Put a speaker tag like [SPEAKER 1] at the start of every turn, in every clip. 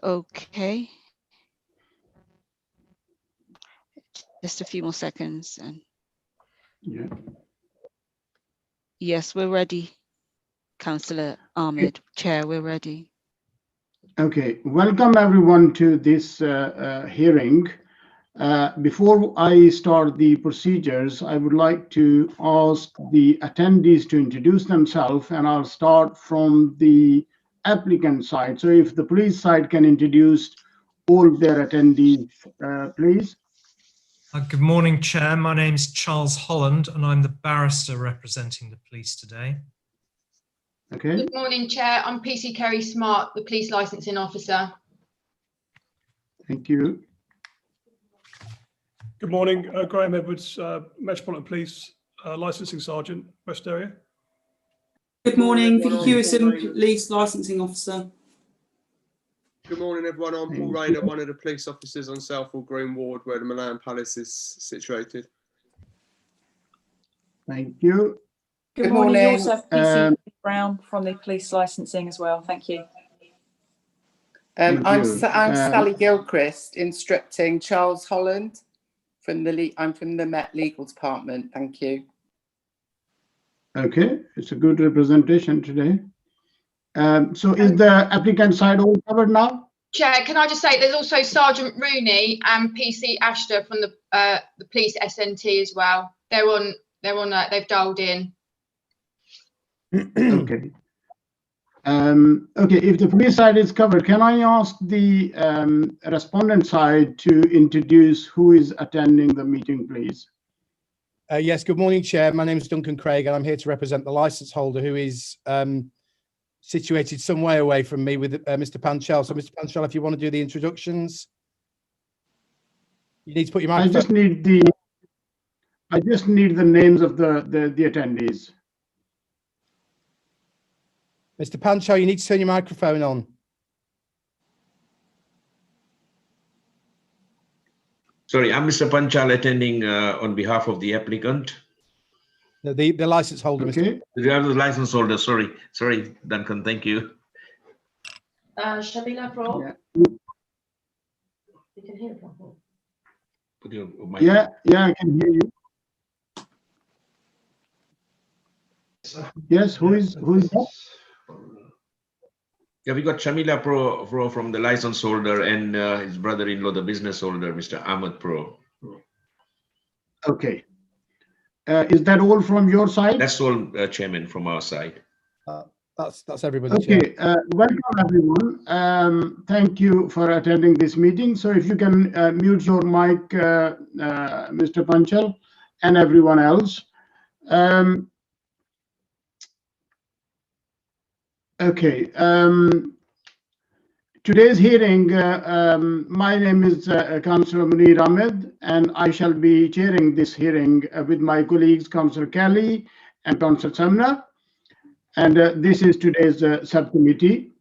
[SPEAKER 1] Okay. Just a few more seconds. And
[SPEAKER 2] Yeah.
[SPEAKER 1] yes, we're ready. Councillor Ahmed, Chair, we're ready.
[SPEAKER 2] Okay, welcome everyone to this hearing. Before I start the procedures, I would like to ask the attendees to introduce themselves, and I'll start from the applicant side. So if the police side can introduce all their attendees, please.
[SPEAKER 3] Good morning, Chair. My name is Charles Holland, and I'm the barrister representing the police today.
[SPEAKER 2] Okay.
[SPEAKER 4] Good morning, Chair. I'm PC Kerry Smart, the Police Licensing Officer.
[SPEAKER 2] Thank you.
[SPEAKER 5] Good morning, Graham Edwards, Metropolitan Police Licensing Sergeant, West Area.
[SPEAKER 6] Good morning, Vicky Hewison, Police Licensing Officer.
[SPEAKER 7] Good morning, everyone. I'm Paul Rayner, one of the police officers on Southall Green Ward, where the Milan Palace is situated.
[SPEAKER 2] Thank you.
[SPEAKER 8] Good morning. We also have PC Brown from the police licensing as well. Thank you.
[SPEAKER 9] I'm Sally Gilchrist, instructing Charles Holland I'm from the Met Legal Department. Thank you.
[SPEAKER 2] Okay, it's a good representation today. So is the applicant side all covered now?
[SPEAKER 4] Chair, can I just say there's also Sergeant Rooney and PC Ashton from the police SNT as well. They've dialed in.
[SPEAKER 2] Okay. Okay, if the police side is covered, can I ask the respondent side to introduce who is attending the meeting, please?
[SPEAKER 10] Yes, good morning, Chair. My name is Duncan Craig, and I'm here to represent the licence holder, who is situated some way away from me with Mr. Panchal. So, Mr. Panchal, if you want to do the introductions, you need to put your microphone.
[SPEAKER 2] I just need the names of the attendees.
[SPEAKER 10] Mr. Panchal, you need to turn your microphone on.
[SPEAKER 11] Sorry, I'm Mr. Panchal attending on behalf of the applicant.
[SPEAKER 10] The license holder.
[SPEAKER 2] Okay.
[SPEAKER 11] The driver's license holder. Sorry, Duncan. Thank you.
[SPEAKER 12] Shamila Pro.
[SPEAKER 2] Yeah.
[SPEAKER 12] You can hear from
[SPEAKER 11] Put your mic.
[SPEAKER 2] Yeah, I can hear you. Yes, who is that?
[SPEAKER 11] Yeah, we got Shamila Pro from the license holder and his brother-in-law, the business holder, Mr. Ahmed Pro.
[SPEAKER 2] Okay. Is that all from your side?
[SPEAKER 11] That's all, Chairman, from our side.
[SPEAKER 10] That's everybody.
[SPEAKER 2] Okay. Welcome, everyone. Thank you for attending this meeting. So if you can mute your mic, Mr. Panchal, and everyone else. Okay. Today's hearing, my name is Councillor Munir Ahmed, and I shall be chairing this hearing with my colleagues, Councillor Kelly and Councillor Samna. And this is today's subcommittee.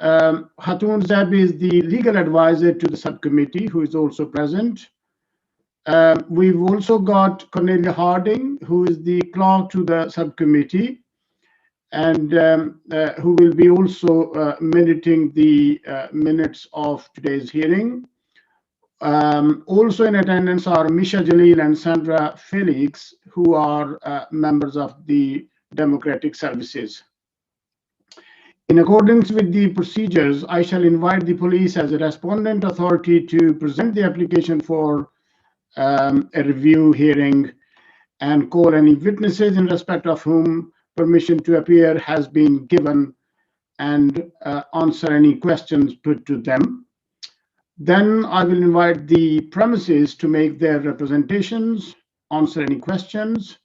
[SPEAKER 2] Hatoon Zeb is the legal advisor to the subcommittee, who is also present. We've also got Cornelia Harding, who is the clerk to the subcommittee, and who will be also minuting the minutes of today's hearing. Also in attendance are Misha Jalil and Sandra Felix, who are members of the Democratic Services. In accordance with the procedures, I shall invite the police as a respondent authority to present the application for a review hearing and call any witnesses in respect of whom permission to appear has been given, and answer any questions put to them. Then I will invite the premises to make their representations, answer any questions,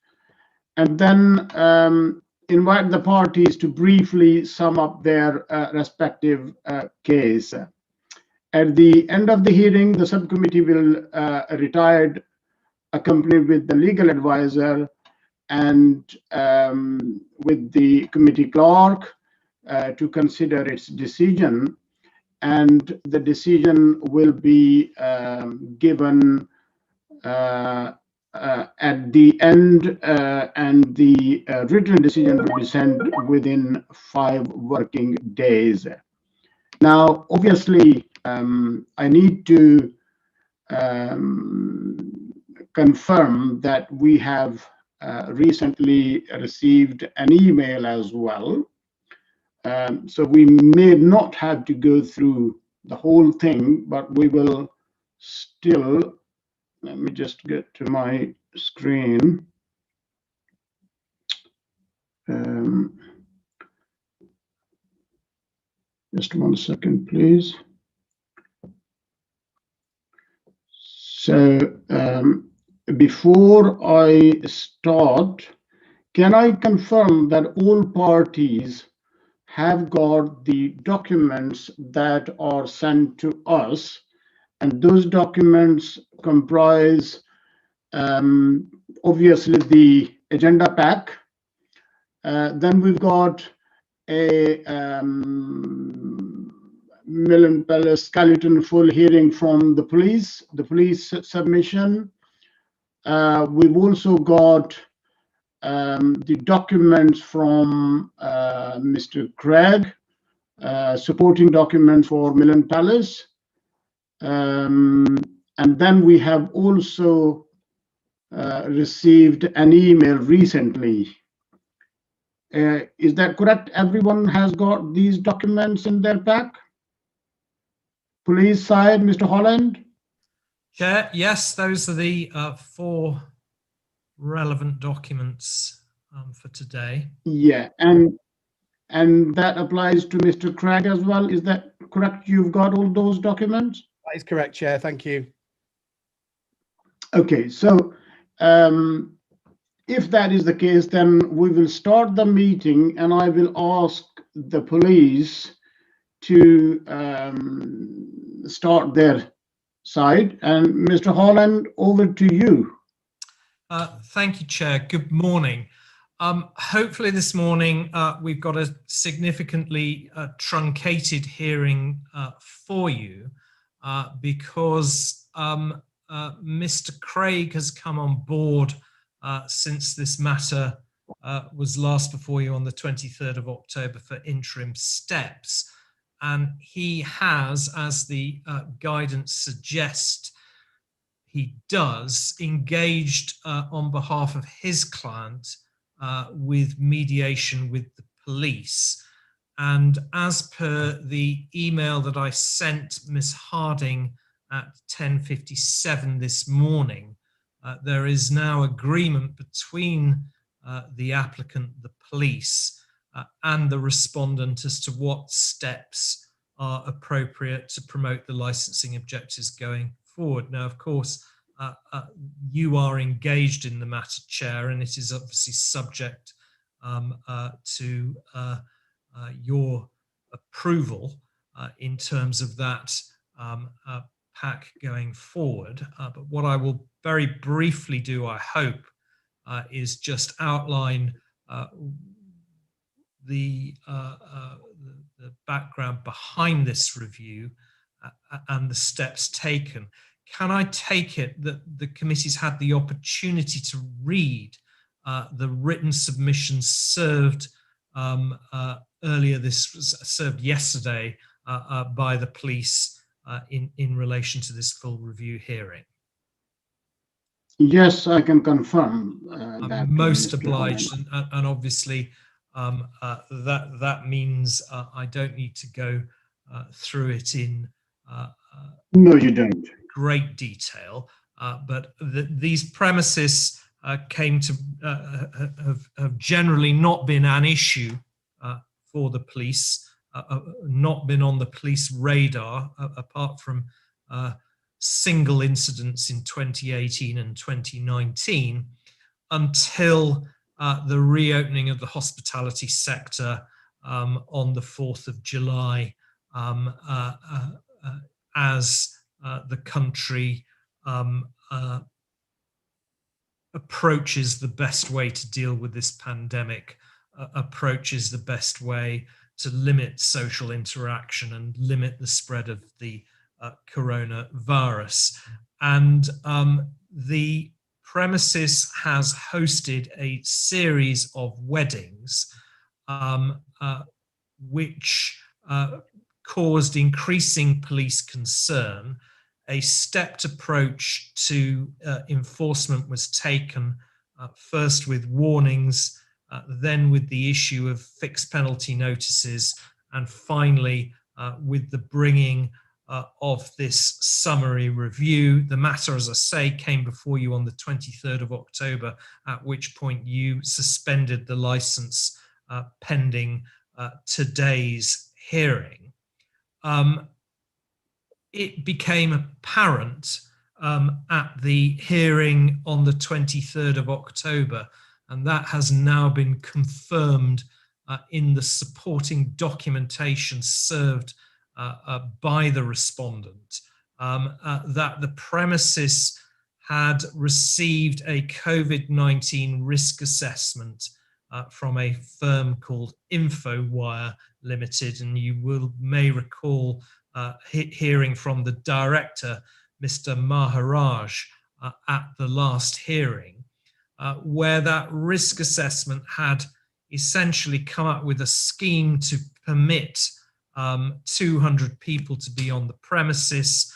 [SPEAKER 2] and then invite the parties to briefly sum up their respective case. At the end of the hearing, the subcommittee will retire, accompanied with the legal advisor and with the committee clerk to consider its decision, and the decision will be given at the end, and the written decision will be sent within 5 working days. Now, obviously, I need to confirm that we have recently received an email as well. So we may not have to go through the whole thing, but we will still, let me just get to my screen. Just 1 second, please. So before I start, can I confirm that all parties have got the documents that are sent to us, and those documents comprise obviously the agenda pack. Then we've got a Milan Palace skeleton full hearing from the police submission. We've also got the documents from Mr. Craig, supporting documents for Milan Palace. And then we have also received an email recently. Is that correct? Everyone has got these documents in their pack? Police side, Mr. Holland?
[SPEAKER 3] Chair, yes, those are the 4 relevant documents for today.
[SPEAKER 2] Yeah, and that applies to Mr. Craig as well. Is that correct? You've got all those documents?
[SPEAKER 10] That is correct, Chair. Thank you.
[SPEAKER 2] Okay, so if that is the case, then we will start the meeting, and I will ask the police to start their side. And Mr. Holland, over to you.
[SPEAKER 3] Thank you, Chair. Good morning. Hopefully this morning we've got a significantly truncated hearing for you because Mr. Craig has come on board since this matter was last before you on the 23rd of October for interim steps. And he has, as the guidance suggests he does, engaged on behalf of his client with mediation with the police. And as per the email that I sent Ms. Harding at 10:57 this morning, there is now agreement between the applicant, the police, and the respondent as to what steps are appropriate to promote the licensing objectives going forward. Now, of course, you are engaged in the matter, Chair, and it is obviously subject to your approval in terms of that pack going forward. But what I will very briefly do, I hope, is just outline the background behind this review and the steps taken. Can I take it that the committee's had the opportunity to read the written submissions served served yesterday by the police in relation to this full review hearing?
[SPEAKER 2] Yes, I can confirm that.
[SPEAKER 3] I'm most obliged, and obviously that means I don't need to go through it in
[SPEAKER 2] no, you don't.
[SPEAKER 3] Great detail, but these premises came to have generally not been an issue for the police, not been on the police radar, apart from single incidents in 2018 and 2019, until the reopening of the hospitality sector on the 4th of July, as the country approaches the best way to deal with this pandemic, approaches the best way to limit social interaction and limit the spread of the coronavirus. And the premises has hosted a series of weddings which caused increasing police concern. A stepped approach to enforcement was taken, first with warnings, then with the issue of fixed penalty notices, and finally with the bringing of this summary review. The matter, as I say, came before you on the 23rd of October, at which point you suspended the licence pending today's hearing. It became apparent at the hearing on the 23rd of October, and that has now been confirmed in the supporting documentation served by the respondent, that the premises had received a COVID-19 risk assessment from a firm called InfoWire Limited, and you may recall hearing from the director, Mr. Maharaj, at the last hearing, where that risk assessment had essentially come up with a scheme to permit 200 people to be on the premises,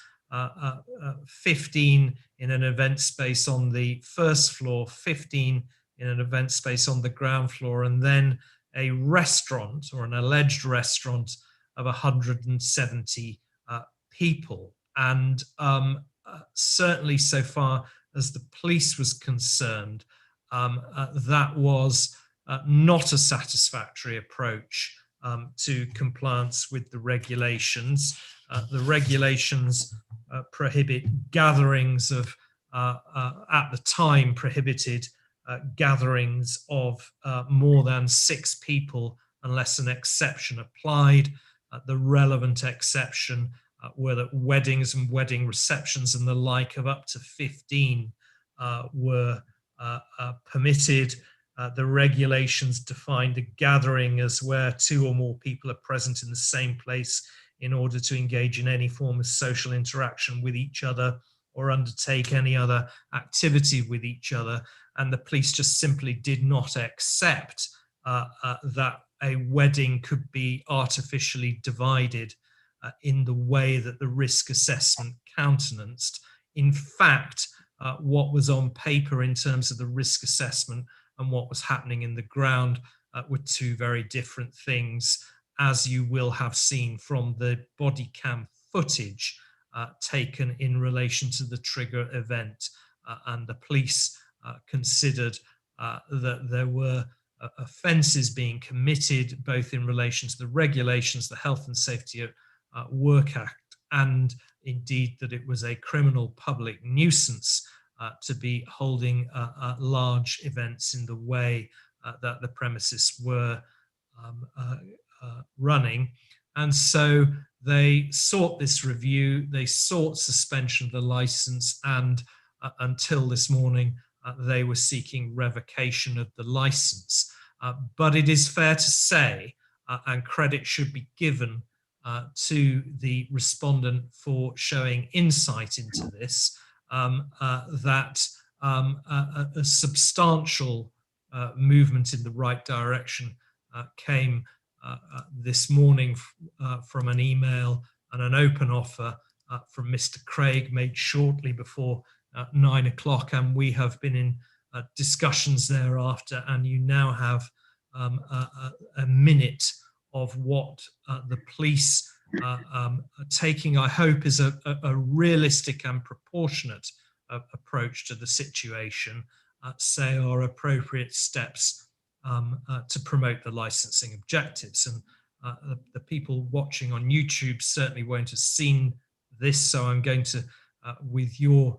[SPEAKER 3] 15 in an event space on the first floor, 15 in an event space on the ground floor, and then a restaurant, or an alleged restaurant, of 170 people. And certainly so far as the police was concerned, that was not a satisfactory approach to compliance with the regulations. The regulations prohibit gatherings of, at the time prohibited gatherings of more than 6 people unless an exception applied. The relevant exception were that weddings and wedding receptions and the like of up to 15 were permitted. The regulations defined a gathering as where 2 or more people are present in the same place in order to engage in any form of social interaction with each other or undertake any other activity with each other. And the police just simply did not accept that a wedding could be artificially divided in the way that the risk assessment countenanced. In fact, what was on paper in terms of the risk assessment and what was happening in the ground were 2 very different things, as you will have seen from the body cam footage taken in relation to the trigger event. And the police considered that there were offences being committed, both in relation to the regulations, the Health and Safety at Work Act, and indeed that it was a criminal public nuisance to be holding large events in the way that the premises were running. And so they sought this review, they sought suspension of the licence, and until this morning, they were seeking revocation of the licence. But it is fair to say, and credit should be given to the respondent for showing insight into this, that a substantial movement in the right direction came this morning from an email and an open offer from Mr. Craig made shortly before 9 o'clock, and we have been in discussions thereafter, and you now have a minute of what the police are taking, I hope, is a realistic and proportionate approach to the situation, say are appropriate steps to promote the licensing objectives. And the people watching on YouTube certainly won't have seen this, so I'm going to, with your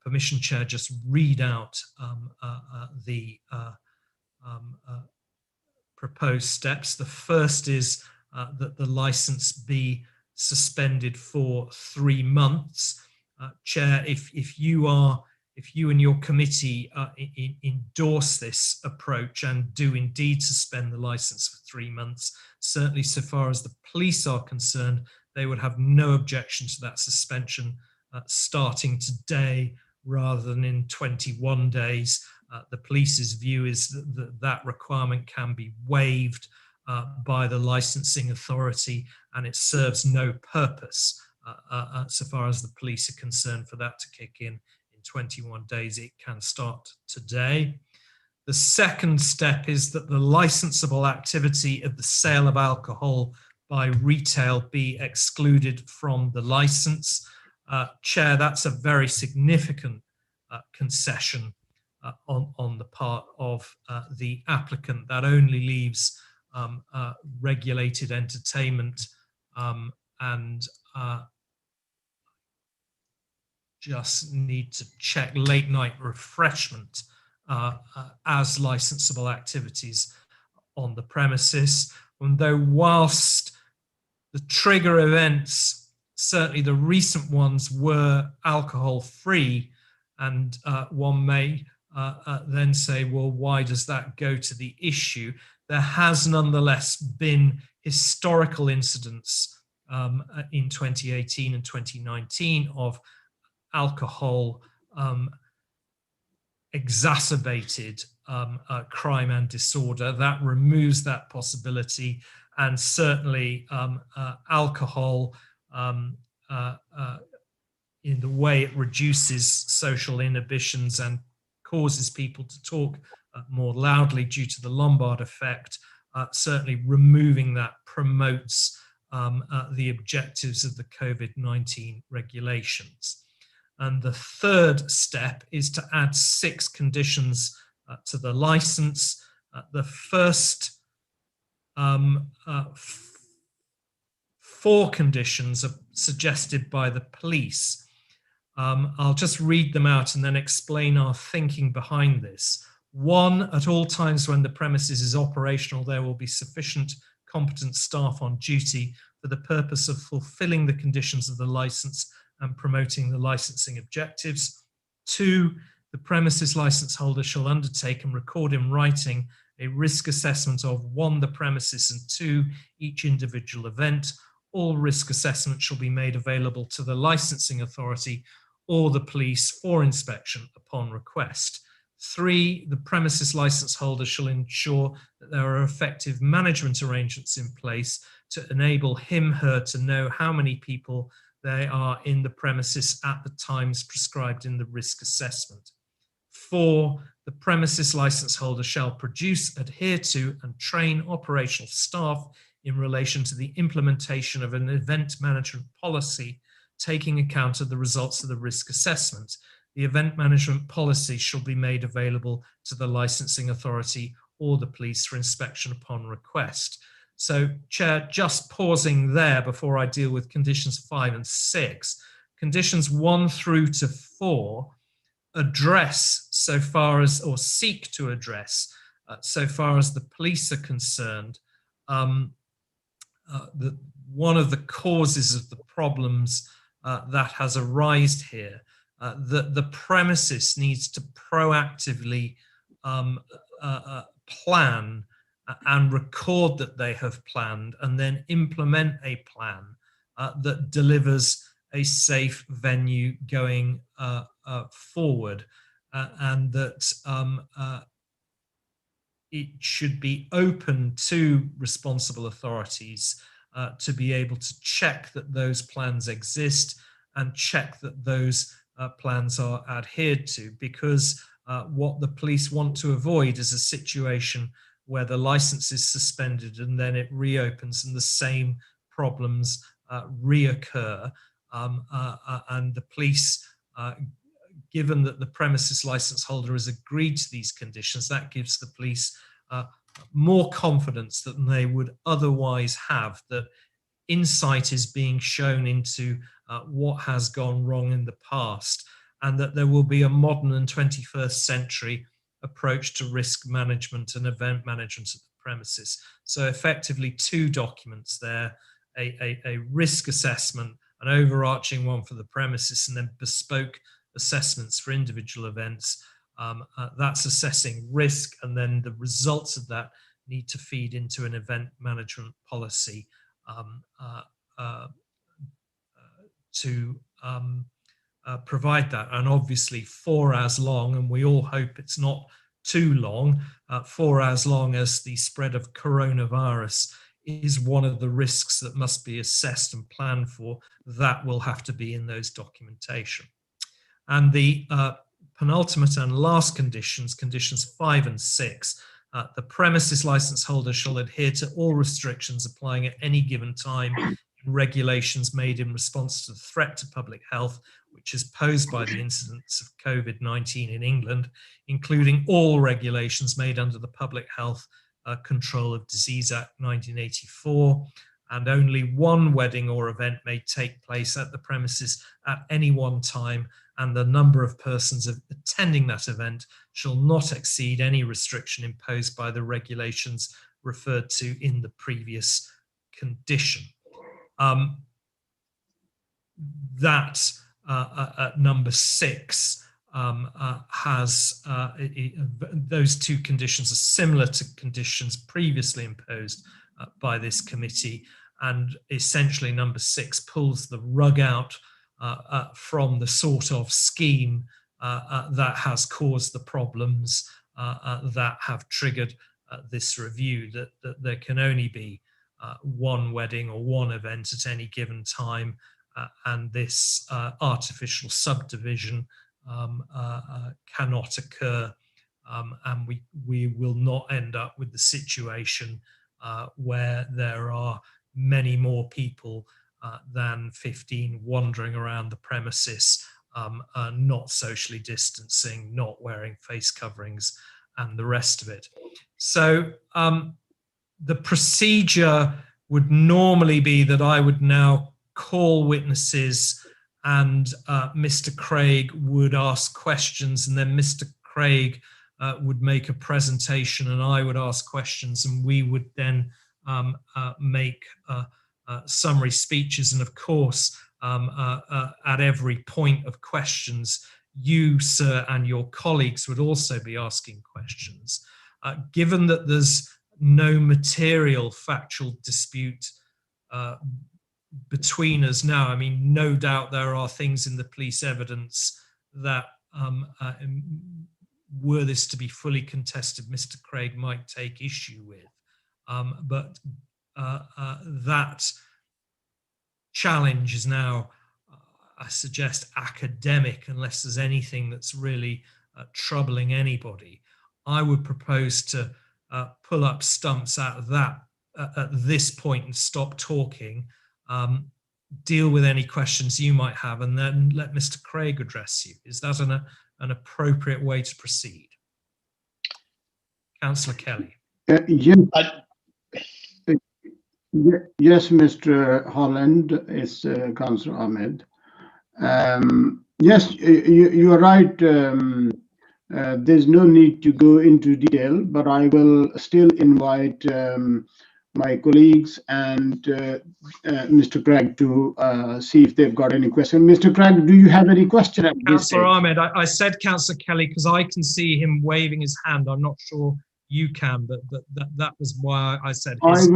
[SPEAKER 3] permission, Chair, just read out the proposed steps. The first is that the license be suspended for 3 months. Chair, if you and your committee endorse this approach and do indeed suspend the license for 3 months, certainly so far as the police are concerned, they would have no objection to that suspension starting today rather than in 21 days. The police's view is that that requirement can be waived by the licensing authority, and it serves no purpose so far as the police are concerned for that to kick in 21 days. It can start today. The second step is that the licensable activity of the sale of alcohol by retail be excluded from the license. Chair, that's a very significant concession on the part of the applicant. That only leaves regulated entertainment and just need to check late night refreshment as licensable activities on the premises. And though whilst the trigger events, certainly the recent ones, were alcohol free, and one may then say, well, why does that go to the issue? There has nonetheless been historical incidents in 2018 and 2019 of alcohol exacerbated crime and disorder. That removes that possibility, and certainly alcohol in the way it reduces social inhibitions and causes people to talk more loudly due to the Lombard effect, certainly removing that promotes the objectives of the COVID-19 regulations. And the third step is to add 6 conditions to the license. The first 4 conditions are suggested by the police. I'll just read them out and then explain our thinking behind this. 1, at all times when the premises is operational, there will be sufficient competent staff on duty for the purpose of fulfilling the conditions of the license and promoting the licensing objectives. 2, the premises license holder shall undertake and record in writing a risk assessment of 1, the premises, and 2, each individual event. All risk assessments shall be made available to the licensing authority or the police for inspection upon request. 3, the premises license holder shall ensure that there are effective management arrangements in place to enable him, her to know how many people they are in the premises at the times prescribed in the risk assessment. 4, the premises license holder shall produce, adhere to, and train operational staff in relation to the implementation of an event management policy, taking account of the results of the risk assessment. The event management policy shall be made available to the licensing authority or the police for inspection upon request. So, Chair, just pausing there before I deal with conditions 5 and 6. Conditions 1 through to 4 address so far as, or seek to address, so far as the police are concerned, one of the causes of the problems that has arisen here, that the premises needs to proactively plan and record that they have planned, and then implement a plan that delivers a safe venue going forward, and that it should be open to responsible authorities to be able to check that those plans exist and check that those plans are adhered to, because what the police want to avoid is a situation where the license is suspended and then it reopens and the same problems reoccur. And the police, given that the premises license holder has agreed to these conditions, that gives the police more confidence than they would otherwise have, that insight is being shown into what has gone wrong in the past, and that there will be a modern and 21st century approach to risk management and event management at the premises. So effectively 2 documents there, a risk assessment, an overarching one for the premises, and then bespoke assessments for individual events. That's assessing risk, and then the results of that need to feed into an event management policy to provide that. And obviously for as long, and we all hope it's not too long, for as long as the spread of coronavirus is one of the risks that must be assessed and planned for. That will have to be in those documentation. And the penultimate and last conditions, conditions 5 and 6, the premises license holder shall adhere to all restrictions applying at any given time in regulations made in response to the threat to public health, which is posed by the incidence of COVID-19 in England, including all regulations made under the Public Health Control of Disease Act 1984, and only one wedding or event may take place at the premises at any one time, and the number of persons attending that event shall not exceed any restriction imposed by the regulations referred to in the previous condition. That at number 6 has those two conditions are similar to conditions previously imposed by this committee, and essentially number 6 pulls the rug out from the sort of scheme that has caused the problems that have triggered this review, that there can only be one wedding or one event at any given time, and this artificial subdivision cannot occur, and we will not end up with the situation where there are many more people than 15 wandering around the premises, not socially distancing, not wearing face coverings, and the rest of it. So the procedure would normally be that I would now call witnesses, and Mr. Craig would ask questions, and then Mr. Craig would make a presentation, and I would ask questions, and we would then make summary speeches. And of course, at every point of questions, you, sir, and your colleagues would also be asking questions. Given that there's no material factual dispute between us now, I mean, no doubt there are things in the police evidence that were this to be fully contested, Mr. Craig might take issue with. But that challenge is now, I suggest, academic, unless there's anything that's really troubling anybody. I would propose to pull up stumps out of that at this point and stop talking, deal with any questions you might have, and then let Mr. Craig address you. Is that an appropriate way to proceed? Councillor Kelly.
[SPEAKER 2] Yes, Mr. Holland, it's Councillor Ahmed. Yes, you are right. There's no need to go into detail, but I will still invite my colleagues and Mr. Craig to see if they've got any question. Mr. Craig, do you have any question at this stage?
[SPEAKER 3] Councillor Ahmed, I said Councillor Kelly because I can see him waving his hand. I'm not sure you can, but that was why I said his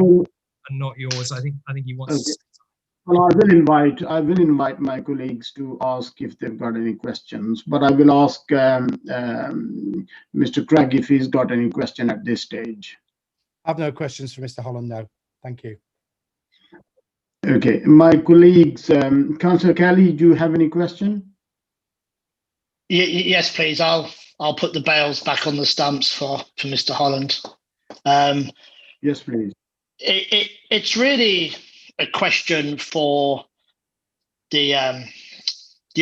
[SPEAKER 3] and not yours. I think he wants to.
[SPEAKER 2] Well, I will invite my colleagues to ask if they've got any questions, but I will ask Mr. Craig if he's got any question at this stage.
[SPEAKER 10] I have no questions for Mr. Holland, no. Thank you.
[SPEAKER 2] Okay, my colleagues, Councillor Kelly, do you have any question?
[SPEAKER 13] Yes, please. I'll put the bails back on the stumps for Mr. Holland.
[SPEAKER 2] Yes, please.
[SPEAKER 13] It's really a question for the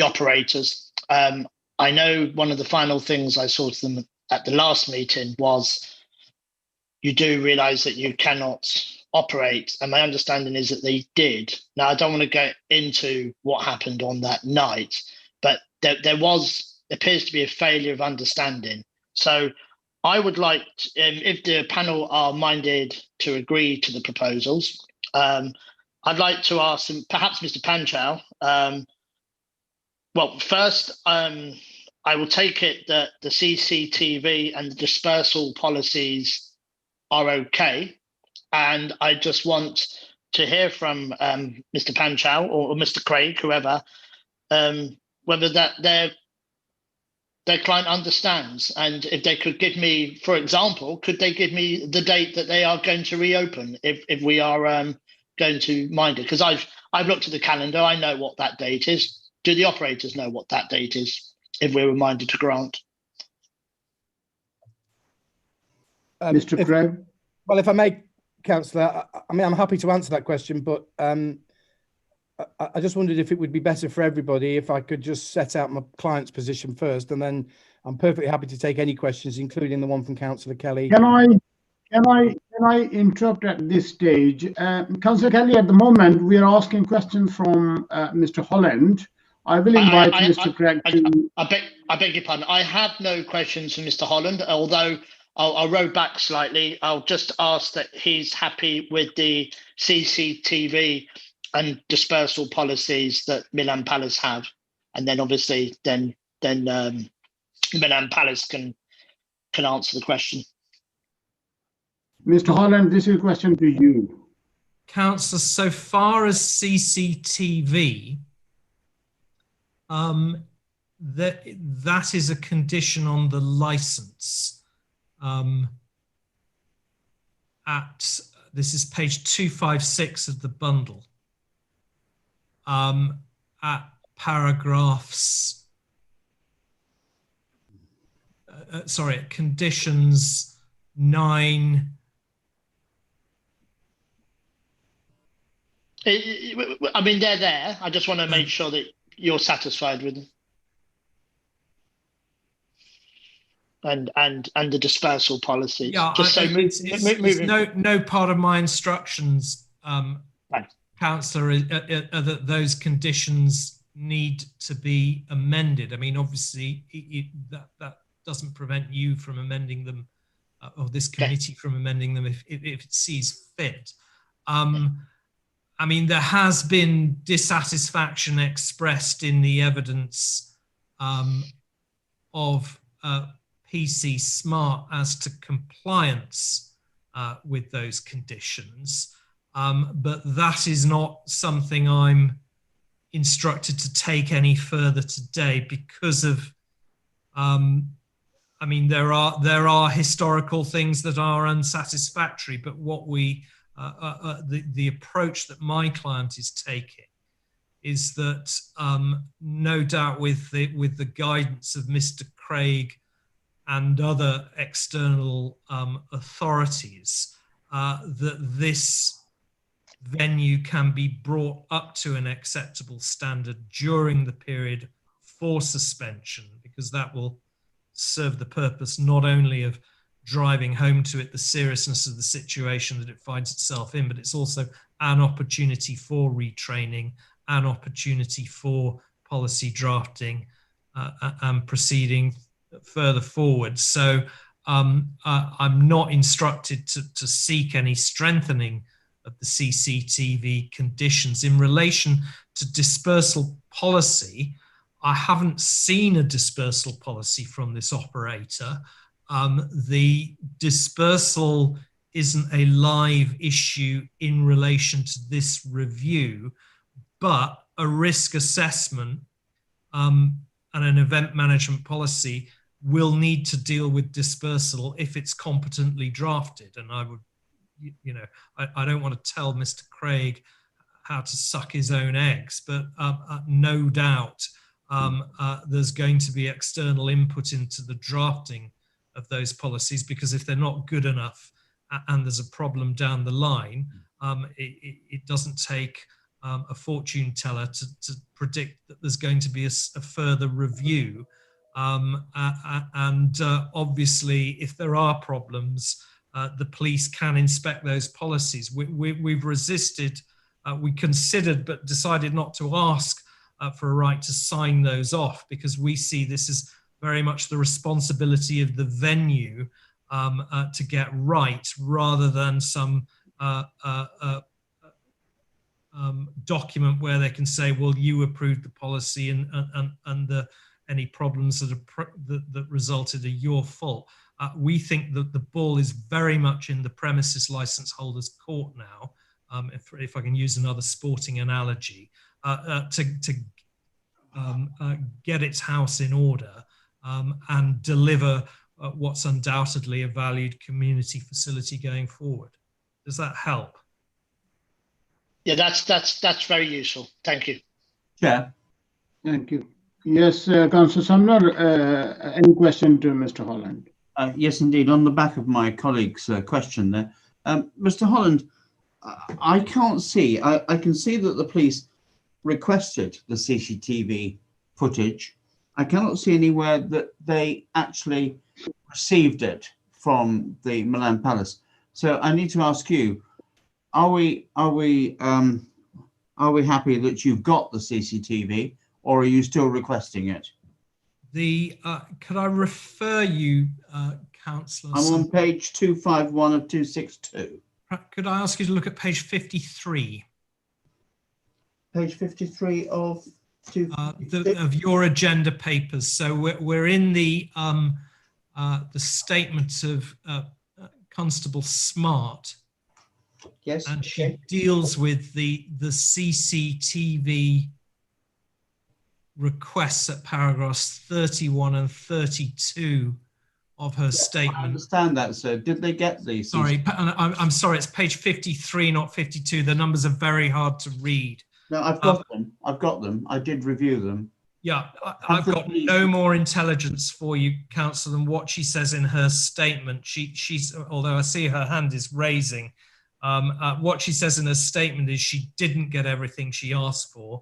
[SPEAKER 13] operators. I know one of the final things I saw to them at the last meeting was you do realise that you cannot operate, and my understanding is that they did. Now, I don't want to go into what happened on that night, but there appears to be a failure of understanding. So I would like, if the panel are minded to agree to the proposals, I'd like to ask perhaps Mr. Panchal. Well, first, I will take it that the CCTV and the dispersal policies are okay. And I just want to hear from Mr. Panchal or Mr. Craig, whoever, whether that their client understands. And if they could give me, for example, could they give me the date that they are going to reopen if we are going to mind it? Because I've looked at the calendar, I know what that date is. Do the operators know what that date is if we're reminded to grant?
[SPEAKER 2] Mr. Craig?
[SPEAKER 10] Well, if I may, Councillor, I mean, I'm happy to answer that question, but I just wondered if it would be better for everybody if I could just set out my client's position first, and then I'm perfectly happy to take any questions, including the one from Councillor Kelly.
[SPEAKER 2] Can I interrupt at this stage? Councillor Kelly, at the moment, we are asking questions from Mr. Holland. I will invite Mr. Craig to...
[SPEAKER 13] I beg your pardon. I have no questions from Mr. Holland, although I'll row back slightly. I'll just ask that he's happy with the CCTV and dispersal policies that Milan Palace have, and then obviously then Milan Palace can answer the question.
[SPEAKER 2] Mr. Holland, this is a question to you.
[SPEAKER 3] Councillor, so far as CCTV, that is a condition on the licence. This is page 256 of the bundle. At paragraphs, at conditions 9.
[SPEAKER 13] I mean, they're there. I just want to make sure that you're satisfied with them. And the dispersal policy.
[SPEAKER 3] Yeah,
[SPEAKER 13] just
[SPEAKER 3] it's no part of my instructions, Councillor, that those conditions need to be amended. I mean, obviously, that doesn't prevent you from amending them, or this committee from amending them if it sees fit. I mean, there has been dissatisfaction expressed in the evidence of PC Smart as to compliance with those conditions, but that is not something I'm instructed to take any further today because of, I mean, there are historical things that are unsatisfactory, but what we the approach that my client is taking is that no doubt with the guidance of Mr. Craig and other external authorities, that this venue can be brought up to an acceptable standard during the period for suspension, because that will serve the purpose not only of driving home to it the seriousness of the situation that it finds itself in, but it's also an opportunity for retraining, an opportunity for policy drafting and proceeding further forward. So I'm not instructed to seek any strengthening of the CCTV conditions. In relation to dispersal policy, I haven't seen a dispersal policy from this operator. The dispersal isn't a live issue in relation to this review, but a risk assessment and an event management policy will need to deal with dispersal if it's competently drafted. And I would, you know, I don't want to tell Mr. Craig how to suck his own eggs, but no doubt there's going to be external input into the drafting of those policies, because if they're not good enough and there's a problem down the line, it doesn't take a fortune teller to predict that there's going to be a further review. Obviously, if there are problems, the police can inspect those policies. We've resisted, we considered but decided not to ask for a right to sign those off, because we see this as very much the responsibility of the venue to get right, rather than some document where they can say, well, you approved the policy and any problems that resulted are your fault. We think that the ball is very much in the premises license holder's court now, if I can use another sporting analogy, to get its house in order and deliver what's undoubtedly a valued community facility going forward. Does that help?
[SPEAKER 13] Yeah, that's very useful. Thank you.
[SPEAKER 14] Chair.
[SPEAKER 2] Thank you. Yes, Councillor Sumner, any question to Mr. Holland?
[SPEAKER 14] Yes, indeed. On the back of my colleague's question there, Mr. Holland, I can't see. I can see that the police requested the CCTV footage. I cannot see anywhere that they actually received it from the Milan Palace. So I need to ask you: Are we happy that you've got the CCTV, or are you still requesting it?
[SPEAKER 3] Could I refer you, Councillor?
[SPEAKER 14] I'm on page 251 of 262.
[SPEAKER 3] Could I ask you to look at page 53?
[SPEAKER 14] Page 53 of
[SPEAKER 3] of your agenda papers. So we're in the statement of Constable Smart.
[SPEAKER 14] Yes.
[SPEAKER 3] And she deals with the CCTV requests at paragraphs 31 and 32 of her statement.
[SPEAKER 14] I understand that, sir. Did they get these?
[SPEAKER 3] Sorry, I'm sorry, it's page 53, not 52. The numbers are very hard to read.
[SPEAKER 14] No, I've got them. I've got them. I did review them.
[SPEAKER 3] Yeah, I've got no more intelligence for you, Councillor, than what she says in her statement. She's, although I see her hand is raising, what she says in her statement is she didn't get everything she asked for.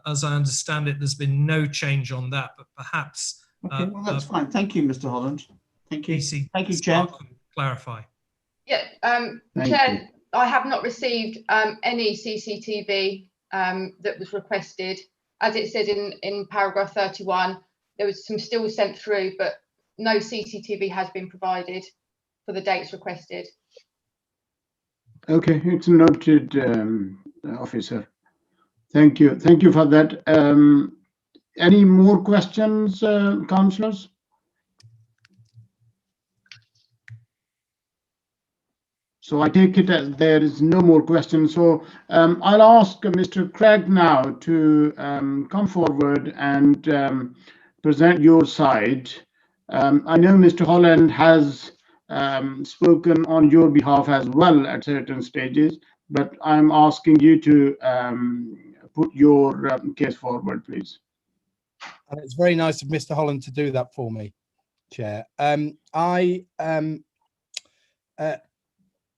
[SPEAKER 3] As I understand it, there's been no change on that, but perhaps...
[SPEAKER 14] Okay, well, that's fine. Thank you, Mr. Holland. Thank you. Thank you, Chair.
[SPEAKER 3] Clarify.
[SPEAKER 4] Yeah, Chair, I have not received any CCTV that was requested. As it says in paragraph 31, there was some still sent through, but no CCTV has been provided for the dates requested.
[SPEAKER 2] Okay, it's noted, officer. Thank you. Thank you for that. Any more questions, councillors? So I take it as there is no more questions. So I'll ask Mr. Craig now to come forward and present your side. I know Mr. Holland has spoken on your behalf as well at certain stages, but I'm asking you to put your case forward, please.
[SPEAKER 10] And it's very nice of Mr. Holland to do that for me, Chair.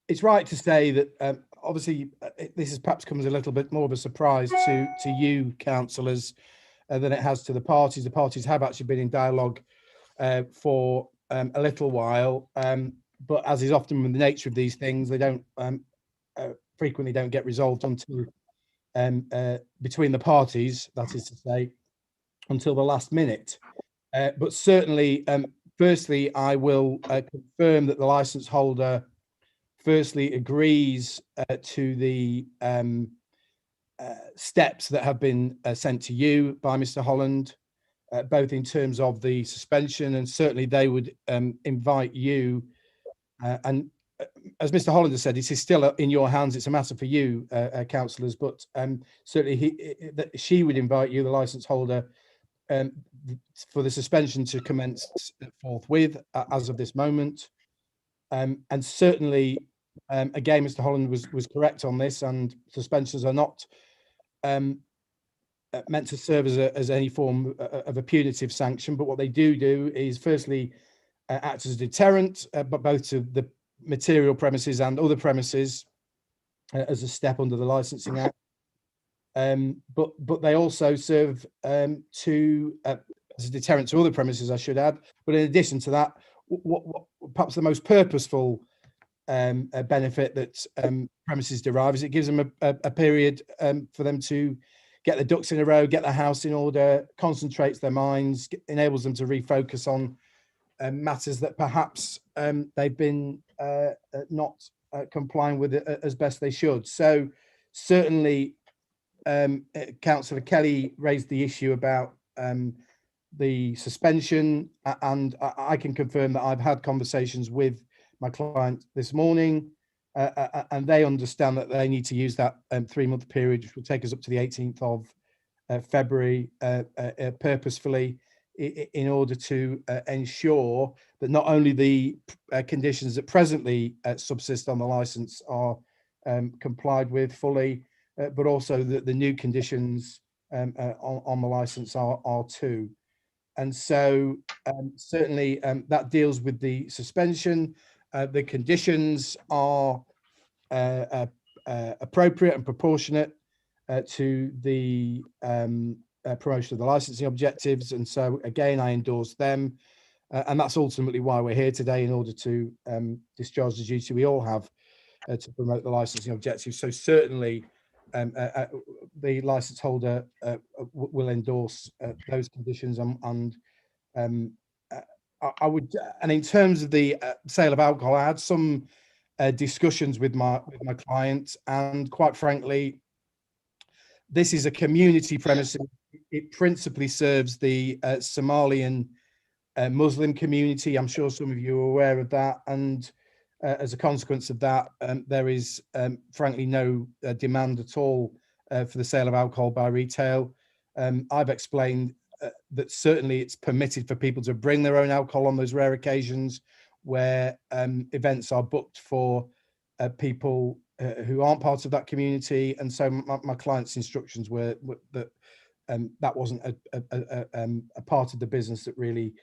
[SPEAKER 10] It's right to say that obviously this has perhaps come as a little bit more of a surprise to you, councillors, than it has to the parties. The parties have actually been in dialogue for a little while, but as is often with the nature of these things, they don't frequently don't get resolved until between the parties, that is to say, until the last minute. But certainly, firstly, I will confirm that the licence holder firstly agrees to the steps that have been sent to you by Mr. Holland, both in terms of the suspension, and certainly they would invite you. And as Mr. Holland has said, this is still in your hands. It's a matter for you, councillors, but certainly she would invite you, the licence holder, for the suspension to commence forthwith as of this moment. And certainly, again, Mr. Holland was correct on this, and suspensions are not meant to serve as any form of a punitive sanction, but what they do is firstly act as a deterrent, but both to the material premises and other premises as a step under the Licensing Act. But they also serve as a deterrent to other premises, I should add. But in addition to that, what perhaps the most purposeful benefit that premises derive is it gives them a period for them to get their ducks in a row, get their house in order, concentrates their minds, enables them to refocus on matters that perhaps they've been not complying with it as best they should. So certainly, Councillor Kelly raised the issue about the suspension, and I can confirm that I've had conversations with my client this morning, and they understand that they need to use that 3-month period, which will take us up to the 18th of February, purposefully, in order to ensure that not only the conditions that presently subsist on the license are complied with fully, but also that the new conditions on the license are too. And so certainly that deals with the suspension. The conditions are appropriate and proportionate to the promotion of the licensing objectives. And so again, I endorse them. And that's ultimately why we're here today, in order to discharge the duty we all have to promote the licensing objectives. So certainly the license holder will endorse those conditions, and I would, and in terms of the sale of alcohol, I had some discussions with my client, and quite frankly, this is a community premises. It principally serves the Somalian Muslim community. I'm sure some of you are aware of that, and as a consequence of that, there is frankly no demand at all for the sale of alcohol by retail. I've explained that certainly it's permitted for people to bring their own alcohol on those rare occasions where events are booked for people who aren't part of that community. And so my client's instructions were that that wasn't a part of the business that really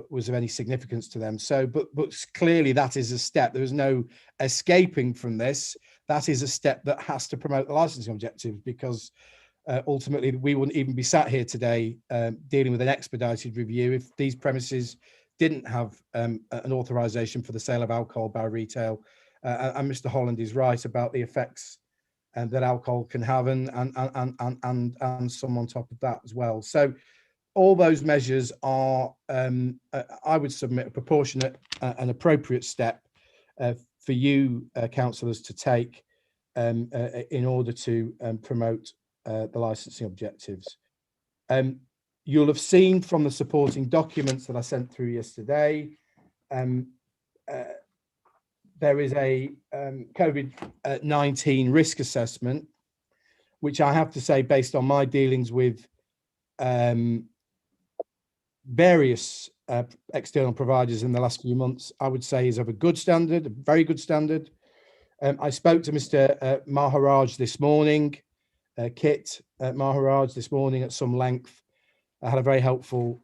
[SPEAKER 10] was of any significance to them. So, but clearly that is a step. There is no escaping from this. That is a step that has to promote the licensing objectives, because ultimately we wouldn't even be sat here today dealing with an expedited review if these premises didn't have an authorization for the sale of alcohol by retail. And Mr. Holland is right about the effects that alcohol can have, and some on top of that as well. So all those measures are, I would submit, a proportionate and appropriate step for you councillors to take in order to promote the licensing objectives. You'll have seen from the supporting documents that I sent through yesterday, there is a COVID-19 risk assessment, which I have to say, based on my dealings with various external providers in the last few months, I would say is of a good standard, a very good standard. I spoke to Mr. Maharaj this morning, Kit Maharaj this morning at some length. I had a very helpful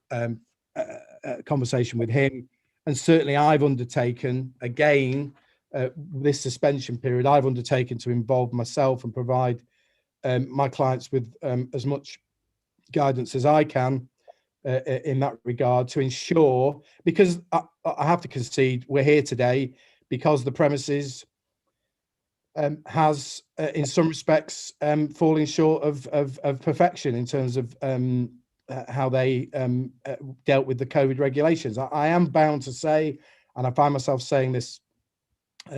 [SPEAKER 10] conversation with him, and certainly I've undertaken, again, this suspension period, I've undertaken to involve myself and provide my clients with as much guidance as I can in that regard, to ensure, because I have to concede, we're here today because the premises has, in some respects, fallen short of perfection in terms of how they dealt with the COVID regulations. I am bound to say, and I find myself saying this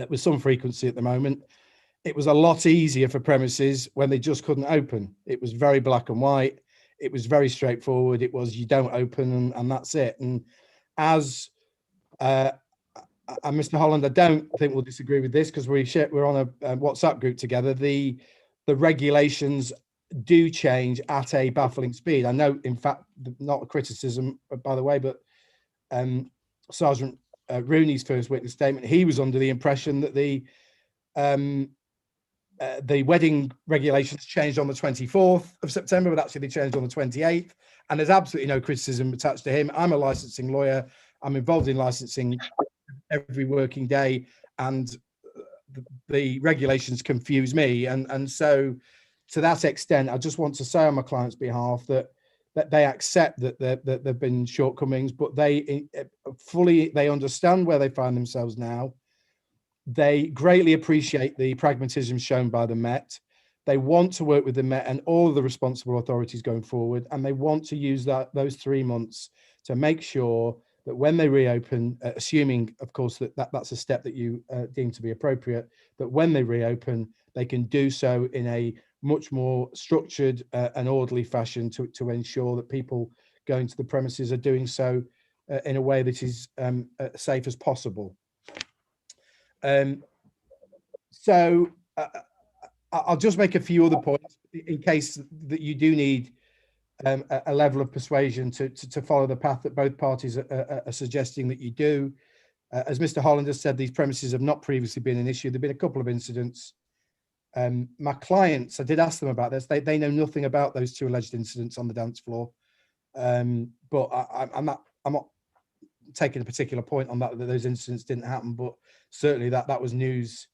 [SPEAKER 10] with some frequency at the moment, it was a lot easier for premises when they just couldn't open. It was very black and white. It was very straightforward. It was, you don't open and that's it. And as and Mr. Holland, I don't think we'll disagree with this, because we're on a WhatsApp group together. The regulations do change at a baffling speed. I know, in fact, not a criticism, by the way, but Sergeant Rooney's first witness statement, he was under the impression that the wedding regulations changed on the 24th of September, but actually they changed on the 28th. And there's absolutely no criticism attached to him. I'm a licensing lawyer. I'm involved in licensing every working day, and the regulations confuse me. And so to that extent, I just want to say on my client's behalf that they accept that there have been shortcomings, but they understand where they find themselves now. They greatly appreciate the pragmatism shown by the Met. They want to work with the Met and all of the responsible authorities going forward, and they want to use those 3 months to make sure that when they reopen, assuming, of course, that's a step that you deem to be appropriate, that when they reopen, they can do so in a much more structured and orderly fashion to ensure that people going to the premises are doing so in a way that is safe as possible. So I'll just make a few other points in case that you do need a level of persuasion to follow the path that both parties are suggesting that you do. As Mr. Holland has said, these premises have not previously been an issue. There've been a couple of incidents. My clients, I did ask them about this. They know nothing about those 2 alleged incidents on the dance floor. But I'm not taking a particular point on that those incidents didn't happen. But certainly that was news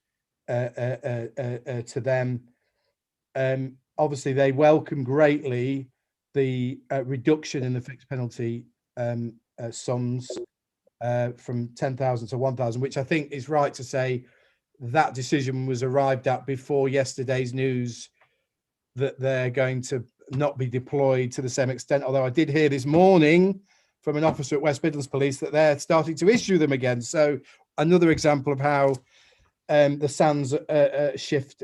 [SPEAKER 10] to them. Obviously, they welcome greatly the reduction in the fixed penalty sums from 10,000 to 1,000, which I think is right to say that decision was arrived at before yesterday's news that they're going to not be deployed to the same extent. Although I did hear this morning from an officer at West Midlands Police that they're starting to issue them again. So another example of how the sands shift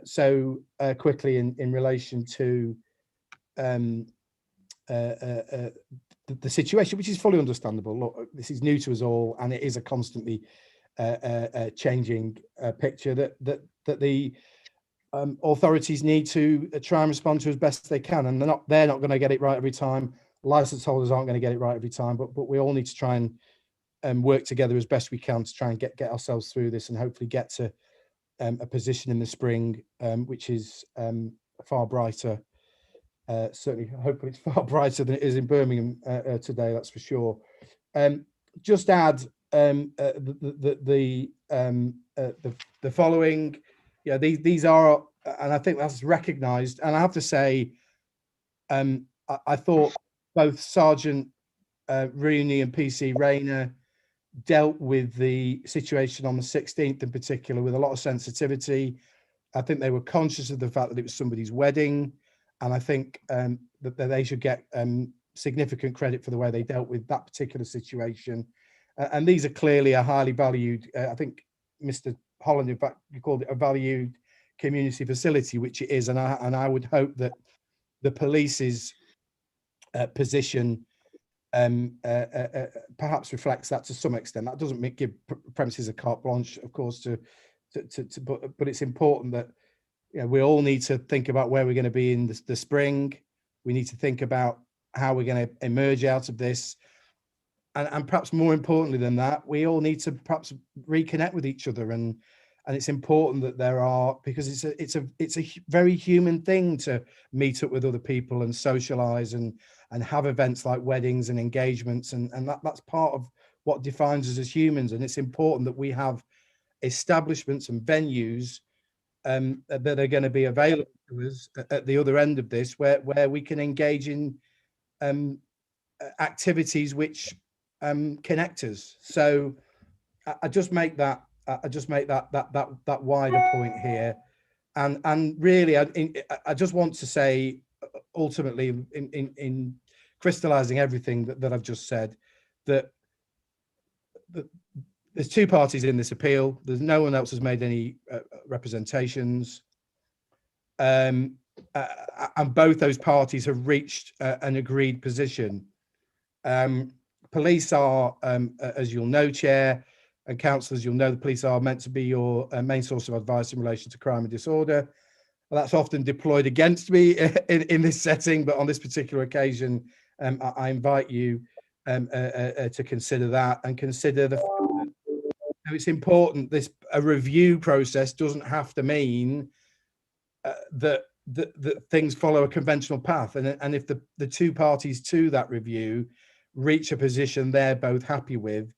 [SPEAKER 10] so quickly in relation to the situation, which is fully understandable. Look, this is new to us all, and it is a constantly changing picture that the authorities need to try and respond to as best they can, and they're not going to get it right every time. License holders aren't going to get it right every time, but we all need to try and work together as best we can to try and get ourselves through this, and hopefully get to a position in the spring which is far brighter. Certainly, hopefully, it's far brighter than it is in Birmingham today. That's for sure. Just add the following. Yeah, these are, and I think that's recognised. And I have to say, I thought both Sergeant Rooney and PC Rayner dealt with the situation on the 16th in particular with a lot of sensitivity. I think they were conscious of the fact that it was somebody's wedding, and I think that they should get significant credit for the way they dealt with that particular situation. And these are clearly a highly valued, I think Mr. Holland, in fact, you called it a valued community facility, which it is. And I would hope that the police's position perhaps reflects that to some extent. That doesn't give premises a carte blanche, of course, but it's important that, you know, we all need to think about where we're going to be in the spring. We need to think about how we're going to emerge out of this. And perhaps more importantly than that, we all need to perhaps reconnect with each other. And it's important that there are, because it's a very human thing to meet up with other people and socialize and have events like weddings and engagements. And that's part of what defines us as humans. And it's important that we have establishments and venues that are going to be available to us at the other end of this, where we can engage in activities which connect us. So I just make that wider point here, and really I just want to say, ultimately, in crystallizing everything that I've just said, that there's 2 parties in this appeal. There's no one else has made any representations, and both those parties have reached an agreed position. Police are, as you'll know, Chair, and councillors, you'll know the police are meant to be your main source of advice in relation to crime and disorder. Well, that's often deployed against me in this setting, but on this particular occasion, I invite you to consider that, and consider the fact that it's important. A review process doesn't have to mean that things follow a conventional path, and if the 2 parties to that review reach a position they're both happy with,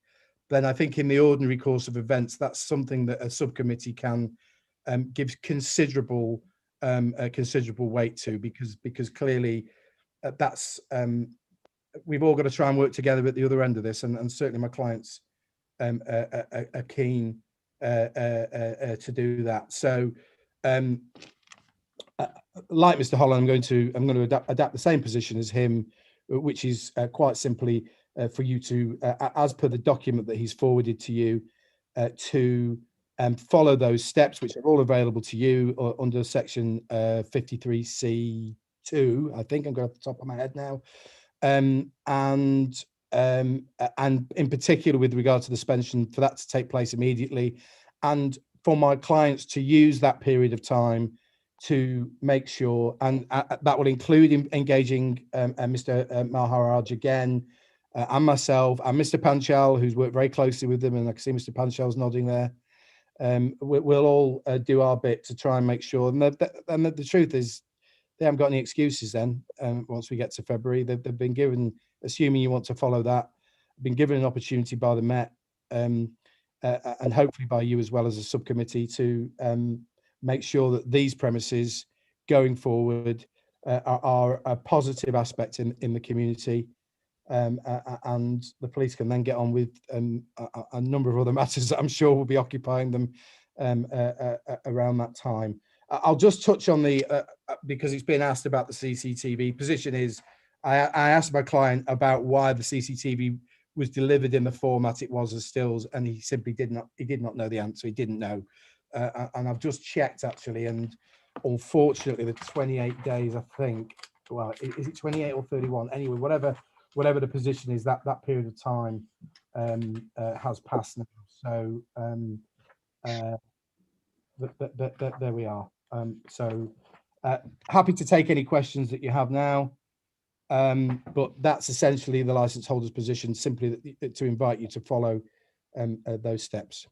[SPEAKER 10] then I think in the ordinary course of events, that's something that a subcommittee can give considerable weight to, because clearly that's we've all got to try and work together at the other end of this, and certainly my clients are keen to do that. So like Mr. Holland, I'm going to adapt the same position as him, which is quite simply for you to, as per the document that he's forwarded to you, to follow those steps, which are all available to you under section 53C2, I think. I'm going off the top of my head now. And in particular with regard to the suspension, for that to take place immediately, and for my clients to use that period of time to make sure, and that will include engaging Mr. Maharaj again, and myself, and Mr. Panchal, who's worked very closely with them, and I can see Mr. Panchal's nodding there. We'll all do our bit to try and make sure. And the truth is, they haven't got any excuses then. Once we get to February, they've been given, assuming you want to follow that, been given an opportunity by the Met, and hopefully by you as well as a subcommittee, to make sure that these premises going forward are a positive aspect in the community, and the police can then get on with a number of other matters that I'm sure will be occupying them around that time. I'll just touch on because it's been asked about the CCTV. Position is, I asked my client about why the CCTV was delivered in the format it was as stills, and he simply did not know the answer. He didn't know. And I've just checked actually, and unfortunately the 28 days, I think, well, is it 28 or 31? Anyway, whatever the position is, that period of time has passed now. So there we are. Happy to take any questions that you have now. But that's essentially the license holder's position, simply to invite you to follow those steps.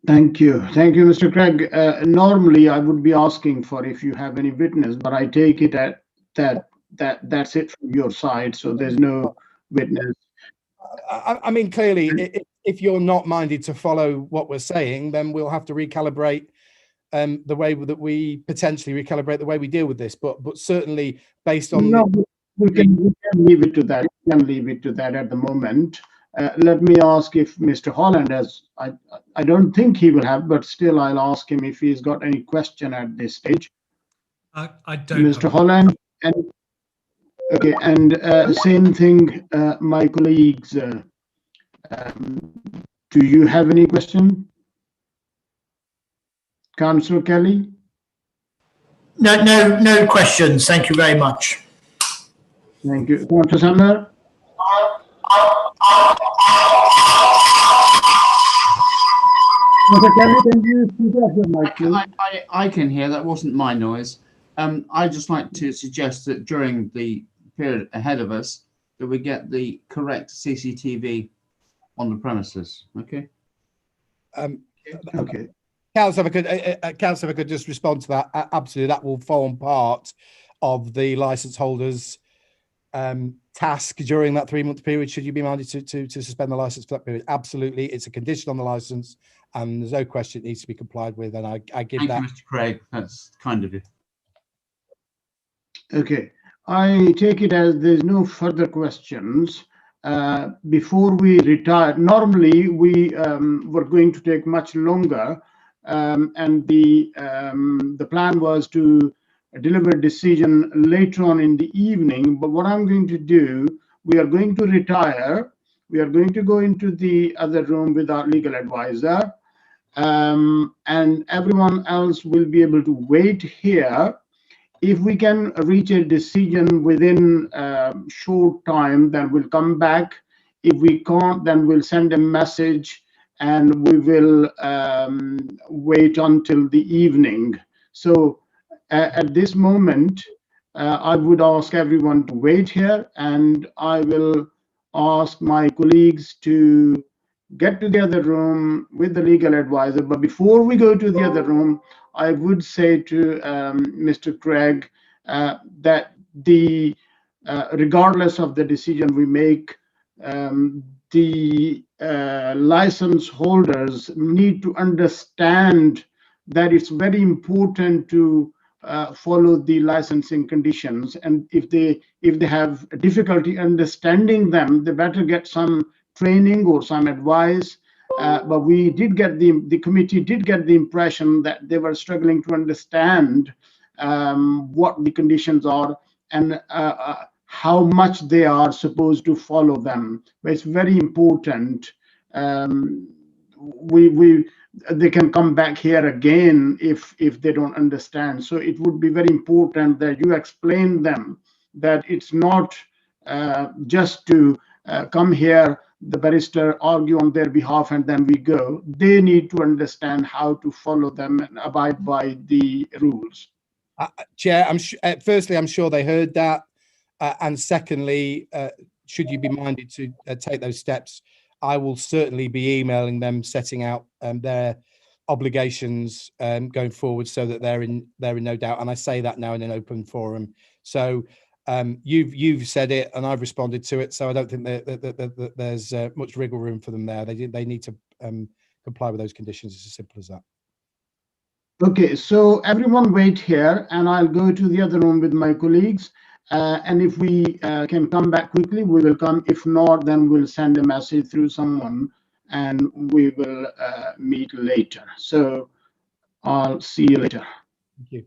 [SPEAKER 2] Thank you. Thank you, Mr. Craig. Normally, I would be asking for if you have any witness, but I take it that's it from your side, so there's no witness.
[SPEAKER 10] I mean, clearly, if you're not minded to follow what we're saying, then we'll have to recalibrate the way that we potentially recalibrate the way we deal with this. But certainly, based on
[SPEAKER 2] we can leave it to that. We can leave it to that at the moment. Let me ask if Mr. Holland has. I don't think he will have, but still, I'll ask him if he's got any question at this stage.
[SPEAKER 3] I don't.
[SPEAKER 2] Mr. Holland, and okay, and same thing, my colleagues. Do you have any question, Councillor Kelly?
[SPEAKER 13] No questions. Thank you very much.
[SPEAKER 2] Thank you, Councillor Sumner. Can you speak up your mic, please?
[SPEAKER 14] I can hear. That wasn't my noise. I'd just like to suggest that during the period ahead of us, that we get the correct CCTV on the premises. Okay.
[SPEAKER 2] Okay.
[SPEAKER 10] Councillor, if I could just respond to that. Absolutely, that will form part of the license holders' task during that 3-month period. Should you be minded to suspend the license for that period? Absolutely, it's a condition on the license, and there's no question it needs to be complied with. And I give
[SPEAKER 14] Thank
[SPEAKER 10] that.
[SPEAKER 14] you, Mr. Craig. That's kind of you.
[SPEAKER 2] Okay, I take it as there's no further questions. Before we retire, normally we were going to take much longer, and the plan was to deliver a decision later on in the evening. But what I'm going to do, we are going to retire. We are going to go into the other room with our legal advisor, and everyone else will be able to wait here. If we can reach a decision within a short time, then we'll come back. If we can't, then we'll send a message and we will wait until the evening. So at this moment, I would ask everyone to wait here, and I will ask my colleagues to get to the other room with the legal advisor. But before we go to the other room, I would say to Mr. Craig that regardless of the decision we make, the license holders need to understand that it's very important to follow the licensing conditions, and if they have difficulty understanding them, they better get some training or some advice. But we did get the committee did get the impression that they were struggling to understand what the conditions are and how much they are supposed to follow them. But it's very important. They can come back here again if they don't understand. So it would be very important that you explain them that it's not just to come here, the barrister argue on their behalf and then we go. They need to understand how to follow them and abide by the rules.
[SPEAKER 10] Chair, firstly, I'm sure they heard that. And secondly, should you be minded to take those steps, I will certainly be emailing them, setting out their obligations going forward, so that they're in no doubt. And I say that now in an open forum. So you've said it, and I've responded to it. So I don't think that there's much wriggle room for them there. They need to comply with those conditions. It's as simple as that.
[SPEAKER 2] Okay, so everyone wait here, and I'll go to the other room with my colleagues. And if we can come back quickly, we will come. If not, then we'll send a message through someone and we will meet later. So I'll see you later.
[SPEAKER 10] Thank you.